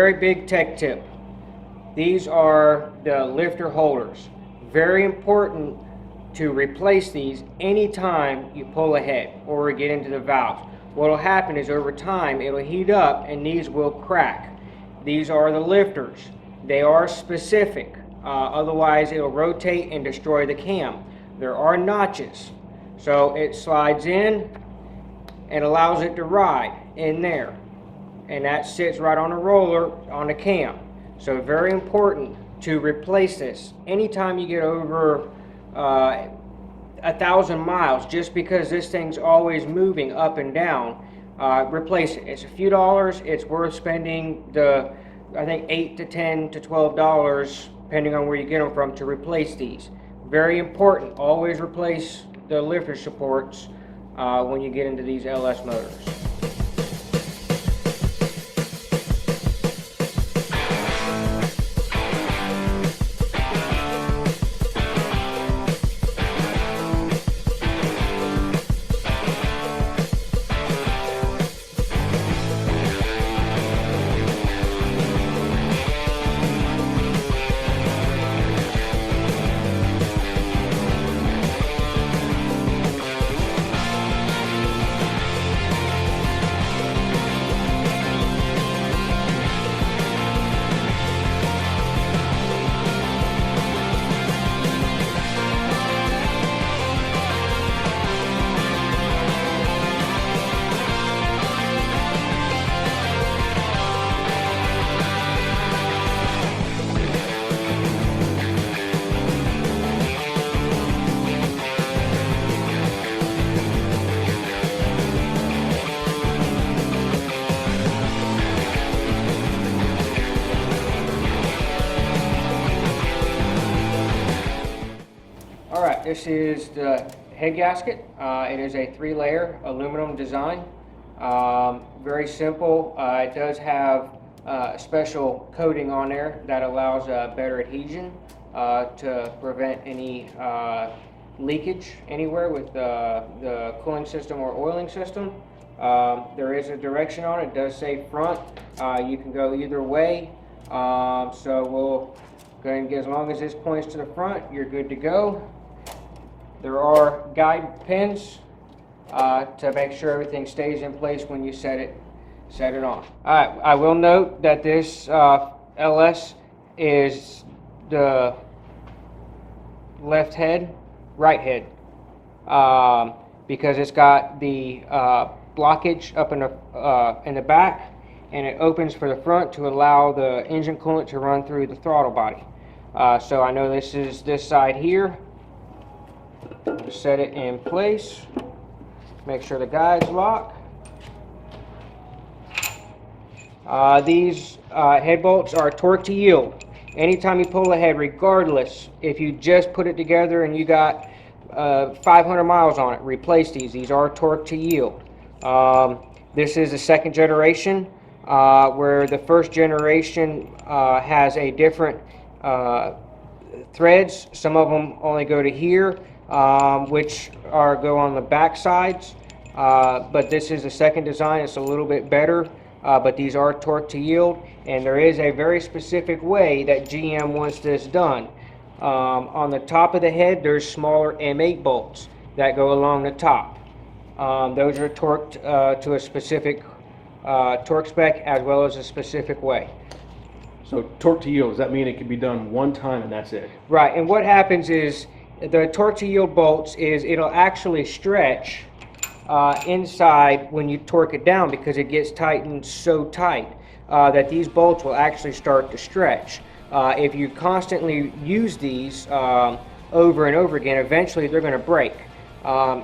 very big tech tip. These are the lifter holders. Very important to replace these anytime you pull ahead or get into the valves. What will happen is over time it'll heat up and these will crack. These are the lifters. They are specific. Otherwise it'll rotate and destroy the cam. There are notches. So it slides in and allows it to ride in there. And that sits right on the roller on the cam. So very important to replace this. Anytime you get over 1,000 miles, just because this thing's always moving up and down, replace it. It's a few dollars. It's worth spending the, I think, $8 to $10 to $12, depending on where you get them from, to replace these. Very important. Always replace the lifter supports when you get into these LS motors. Alright, this is the head gasket. It is a 3-layer aluminum design. Very simple. It does have a special coating on there that allows better adhesion to prevent any leakage anywhere with the cooling system or oiling system. There is a direction on it. It does say front. You can go either way. So we'll go ahead and get, as long as this points to the front, you're good to go. There are guide pins to make sure everything stays in place when you set it on. Alright, I will note that this LS is the left head, right head, because it's got the blockage up in the back, and it opens for the front to allow the engine coolant to run through the throttle body. So I know this is this side here. Set it in place. Make sure the guides lock. These head bolts are torque to yield. Anytime you pull ahead, regardless if you just put it together and you got 500 miles on it, replace these. These are torque to yield. This is the second generation, where the first generation has a different threads. Some of them only go to here, which go on the back sides, but this is the second design. It's a little bit better, but these are torque to yield, and there is a very specific way that GM wants this done. On the top of the head, there's smaller M8 bolts that go along the top. Those are torqued to a specific torque spec as well as a specific way. So torque to yield, does that mean it can be done one time and that's it? Right, and what happens is the torque to yield bolts is it'll actually stretch inside when you torque it down, because it gets tightened so tight that these bolts will actually start to stretch. If you constantly use these over and over again, eventually they're going to break.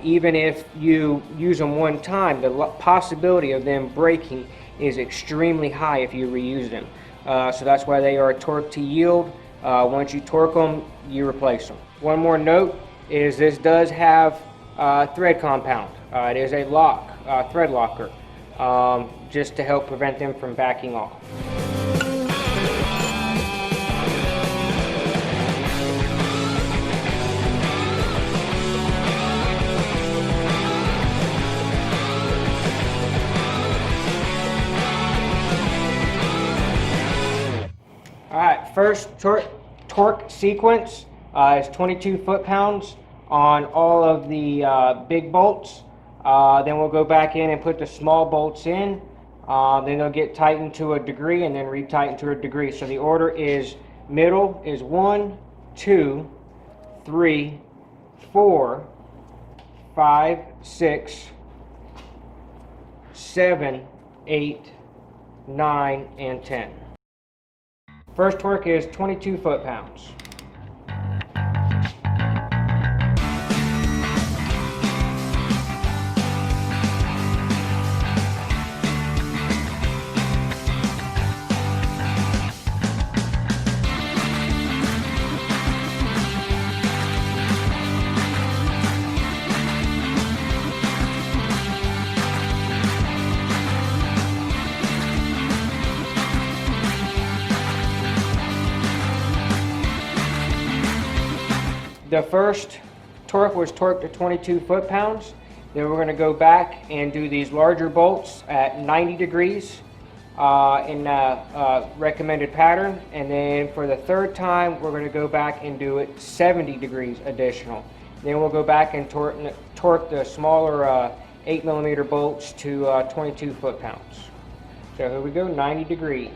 Even if you use them one time, the possibility of them breaking is extremely high if you reuse them. So that's why they are torque to yield. Once you torque them, you replace them. One more note is this does have thread compound. It is a lock, thread locker, just to help prevent them from backing off. first torque sequence is 22 foot-pounds on all of the big bolts. Then we'll go back in and put the small bolts in. Then they'll get tightened to a degree and then retightened to a degree. So the order is middle is 1, 2, 3, 4, 5, 6, 7, 8, 9, and 10. First torque is 22 foot-pounds. The first torque was torqued to 22 foot-pounds. Then we're going to go back and do these larger bolts at 90 degrees in the recommended pattern. And then for the third time, we're going to go back and do it 70 degrees additional. Then we'll go back and torque the smaller 8mm bolts to 22 foot-pounds. So here we go, 90 degrees.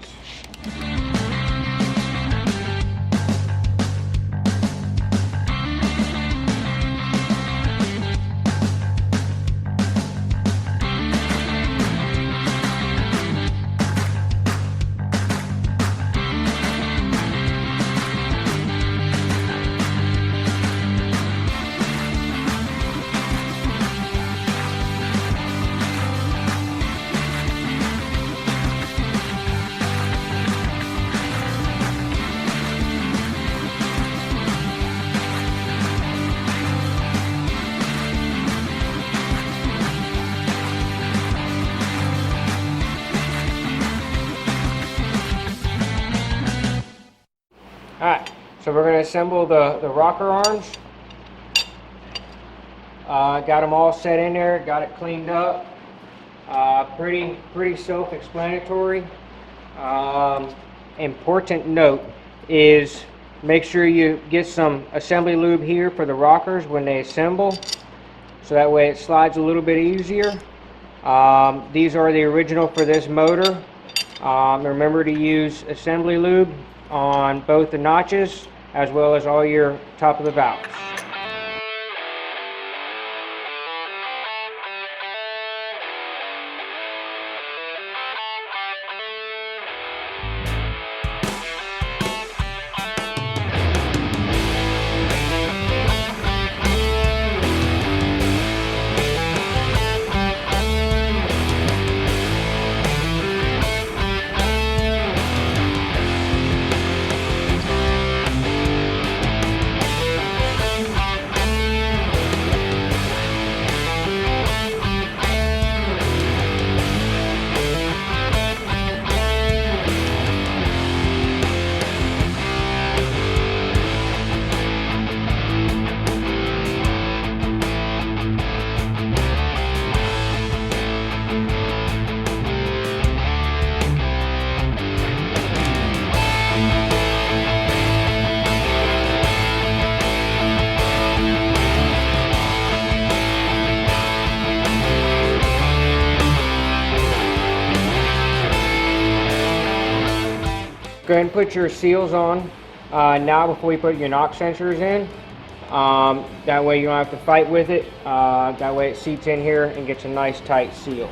Alright, so we're going to assemble the rocker arms. Got them all set in there, got it cleaned up. Pretty self-explanatory. Important note is make sure you get some assembly lube here for the rockers when they assemble, so that way it slides a little bit easier. These are the original for this motor. Remember to use assembly lube on both the notches as well as all your top of the valves. Go ahead and put your seals on now before you put your knock sensors in. That way you don't have to fight with it. That way it seats in here and gets a nice tight seal.